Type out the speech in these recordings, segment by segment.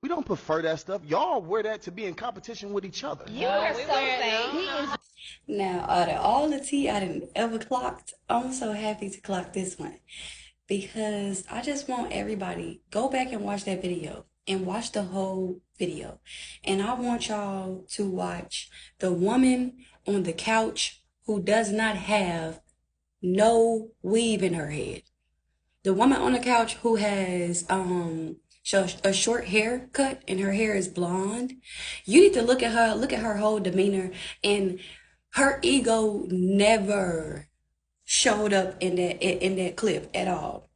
We don't prefer that stuff. Y'all wear that to be in competition with each other. You are so fake. He is. Now, out of all the tea I didn't ever clocked, I'm so happy to clock this one because I just want everybody go back and watch that video and watch the whole video. And I want y'all to watch the woman on the couch who does not have no weave in her head. The woman on the couch who has a short haircut and her hair is blonde. You need to look at her whole demeanor, and her ego never showed up in that clip at all.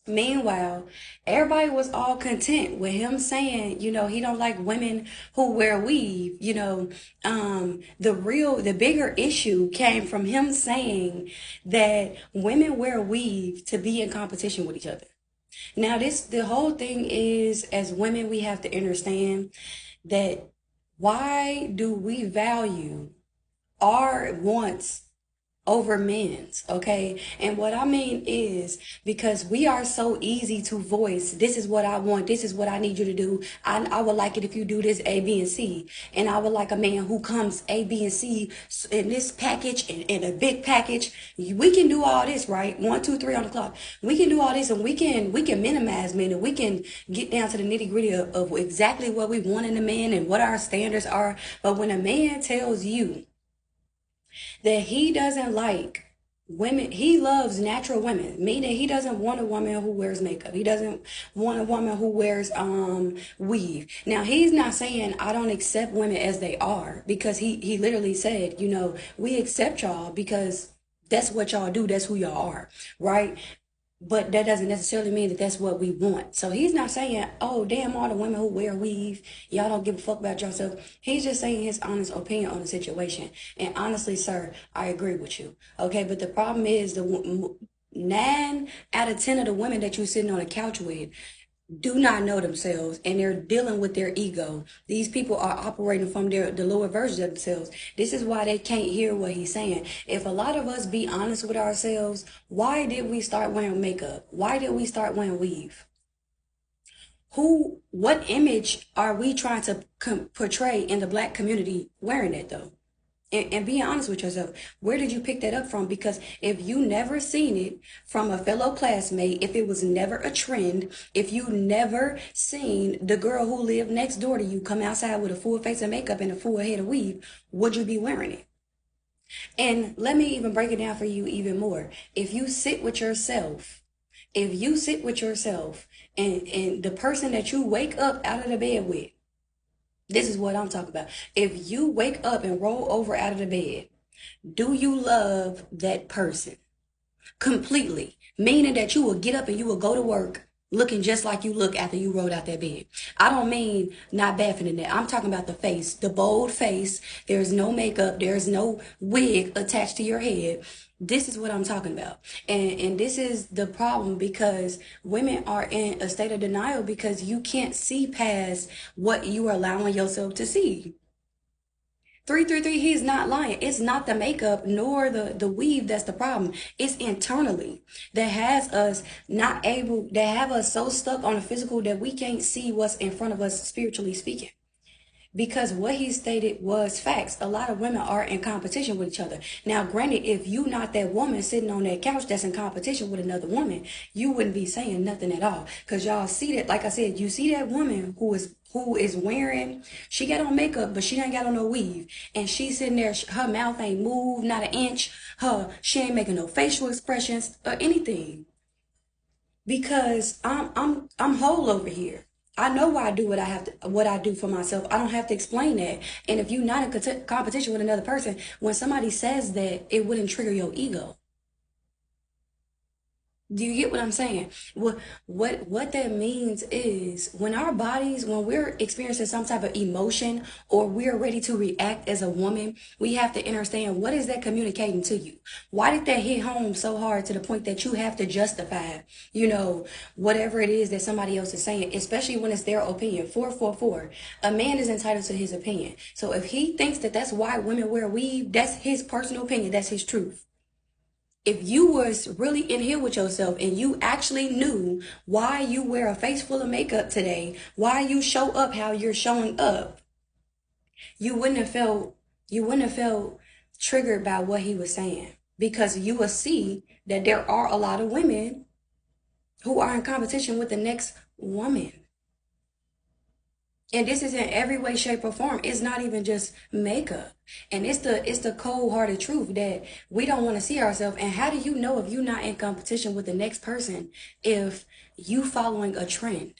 Meanwhile, everybody was all content with him saying, he don't like women who wear weave. The bigger issue came from him saying that women wear weave to be in competition with each other. Now, the whole thing is, as women, we have to understand that why do we value our wants over men's, okay? And what I mean is because we are so easy to voice, this is what I want, this is what I need you to do. I would like it if you do this A, B, and C. And I would like a man who comes A, B, and C in this package, in a big package. We can do all this, right? 1, 2, 3 on the clock. We can do all this, and we can minimize men, and we can get down to the nitty gritty of exactly what we want in a man and what our standards are. But when a man tells you that he doesn't like women, he loves natural women, meaning he doesn't want a woman who wears makeup, he doesn't want a woman who wears weave. Now, he's not saying I don't accept women as they are, because he literally said, we accept y'all because that's what y'all do, that's who y'all are, right? But that doesn't necessarily mean that that's what we want. So he's not saying, oh, damn, all the women who wear weave, y'all don't give a fuck about yourself. He's just saying his honest opinion on the situation. And honestly, sir, I agree with you. Okay, but the problem is 9 out of 10 of the women that you're sitting on a couch with do not know themselves, and they're dealing with their ego. These people are operating from the lower versions of themselves. This is why they can't hear what he's saying. If a lot of us be honest with ourselves, why did we start wearing makeup? Why did we start wearing weave? What image are we trying to portray in the black community wearing it though? And being honest with yourself, where did you pick that up from? Because if you never seen it from a fellow classmate, if it was never a trend, if you never seen the girl who lived next door to you come outside with a full face of makeup and a full head of weave, would you be wearing it? And let me even break it down for you even more. If you sit with yourself, and the person that you wake up out of the bed with, this is what I'm talking about. If you wake up and roll over out of the bed, do you love that person completely? Meaning that you will get up and you will go to work looking just like you look after you rolled out that bed. I don't mean not bathing in that. I'm talking about the face, the bold face. There's no makeup. There's no wig attached to your head. This is what I'm talking about. And this is the problem, because women are in a state of denial because you can't see past what you are allowing yourself to see. 333, he's not lying. It's not the makeup nor the weave that's the problem. It's internally that has us that have us so stuck on the physical that we can't see what's in front of us spiritually speaking. Because what he stated was facts. A lot of women are in competition with each other. Now, granted, if you not that woman sitting on that couch that's in competition with another woman, you wouldn't be saying nothing at all. Because y'all see that, like I said, you see that woman who is wearing, she got on makeup, but she ain't got on no weave. And she's sitting there, her mouth ain't moved, not an inch. She ain't making no facial expressions or anything. Because I'm whole over here. I know why I do what I do for myself. I don't have to explain that. And if you're not in competition with another person, when somebody says that, it wouldn't trigger your ego. Do you get what I'm saying? What that means is when when we're experiencing some type of emotion or we're ready to react as a woman, we have to understand, what is that communicating to you? Why did that hit home so hard to the point that you have to justify, whatever it is that somebody else is saying, especially when it's their opinion. 444. A man is entitled to his opinion. So if he thinks that that's why women wear weave, that's his personal opinion. That's his truth. If you was really in here with yourself and you actually knew why you wear a face full of makeup today, why you show up how you're showing up, you wouldn't have felt triggered by what he was saying, because you will see that there are a lot of women who are in competition with the next woman. And this is in every way, shape, or form. It's not even just makeup. And it's the cold-hearted truth that we don't want to see ourselves. And how do you know if you're not in competition with the next person if you following a trend?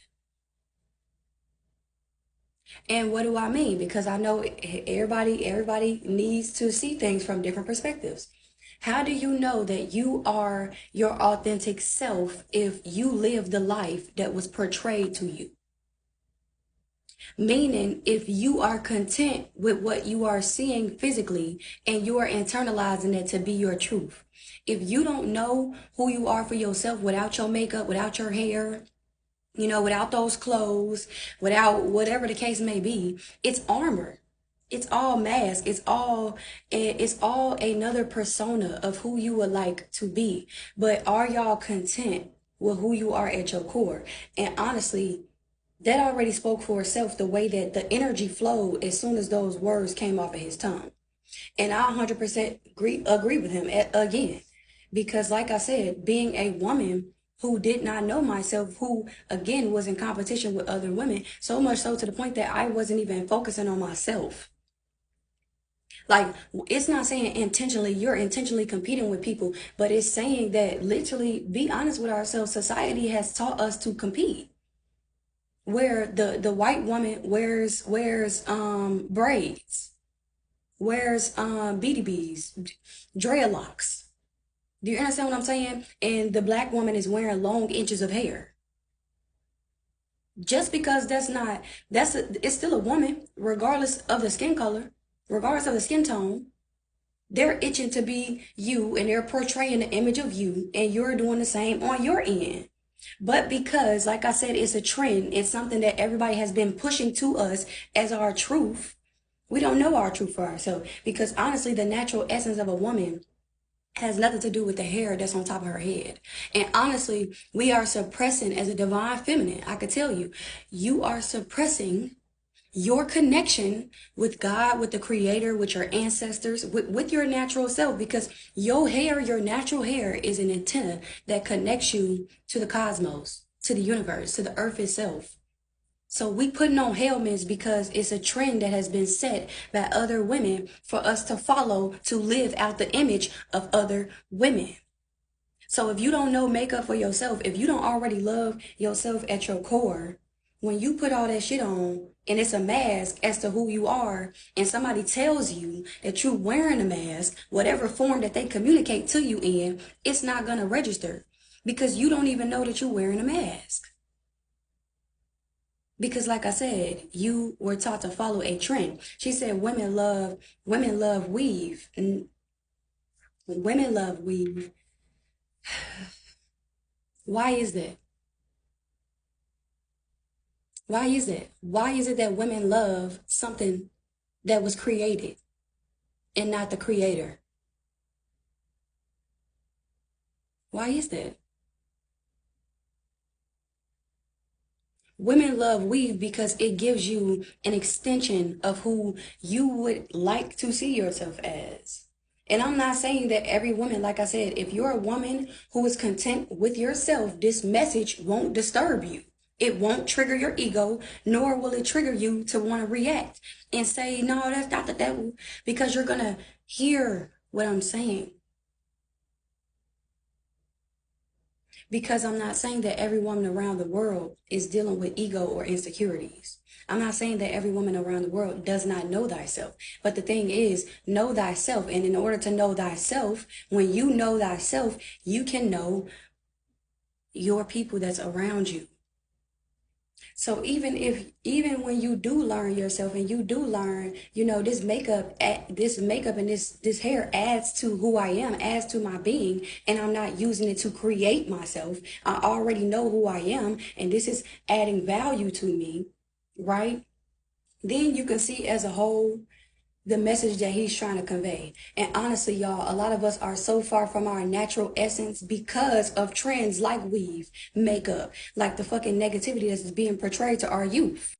And what do I mean? Because I know everybody needs to see things from different perspectives. How do you know that you are your authentic self if you live the life that was portrayed to you? Meaning, if you are content with what you are seeing physically and you are internalizing it to be your truth. If you don't know who you are for yourself without your makeup, without your hair, without those clothes, without whatever the case may be, it's armor. It's all mask. It's all another persona of who you would like to be. But are y'all content with who you are at your core? And honestly, that already spoke for itself, the way that the energy flowed as soon as those words came off of his tongue. And I 100% agree with him again. Because like I said, being a woman who did not know myself, who again was in competition with other women, so much so to the point that I wasn't even focusing on myself. Like, it's not saying intentionally, you're intentionally competing with people, but it's saying that literally, be honest with ourselves, society has taught us to compete. Where the white woman wears braids, wears BDBs, dreadlocks. Do you understand what I'm saying? And the black woman is wearing long inches of hair. Just because it's still a woman, regardless of the skin color, regardless of the skin tone. They're itching to be you and they're portraying the image of you, and you're doing the same on your end. But because, like I said, it's a trend, it's something that everybody has been pushing to us as our truth. We don't know our truth for ourselves, because honestly, the natural essence of a woman has nothing to do with the hair that's on top of her head. And honestly, we are suppressing, as a divine feminine, I could tell you, you are suppressing your connection with God, with the creator, with your ancestors, with your natural self, because your natural hair is an antenna that connects you to the cosmos, to the universe, to the earth itself. So we putting on helmets because it's a trend that has been set by other women for us to follow, to live out the image of other women. So if you don't know makeup for yourself, if you don't already love yourself at your core, when you put all that shit on and it's a mask as to who you are, and somebody tells you that you're wearing a mask, whatever form that they communicate to you in, it's not going to register, because you don't even know that you're wearing a mask. Because like I said, you were taught to follow a trend. She said women love weave. And women love weave. Why is that? Why is that? Why is it that women love something that was created and not the creator? Why is that? Women love weave because it gives you an extension of who you would like to see yourself as. And I'm not saying that every woman, like I said, if you're a woman who is content with yourself, this message won't disturb you. It won't trigger your ego, nor will it trigger you to want to react and say, no, that's not the devil, because you're going to hear what I'm saying. Because I'm not saying that every woman around the world is dealing with ego or insecurities. I'm not saying that every woman around the world does not know thyself. But the thing is, know thyself. And in order to know thyself, when you know thyself, you can know your people that's around you. So even when you do learn yourself and you do learn, this makeup and this hair adds to who I am, adds to my being, and I'm not using it to create myself. I already know who I am, and this is adding value to me, right? Then you can see as a whole the message that he's trying to convey. And honestly, y'all, a lot of us are so far from our natural essence because of trends like weave, makeup, like the fucking negativity that's being portrayed to our youth.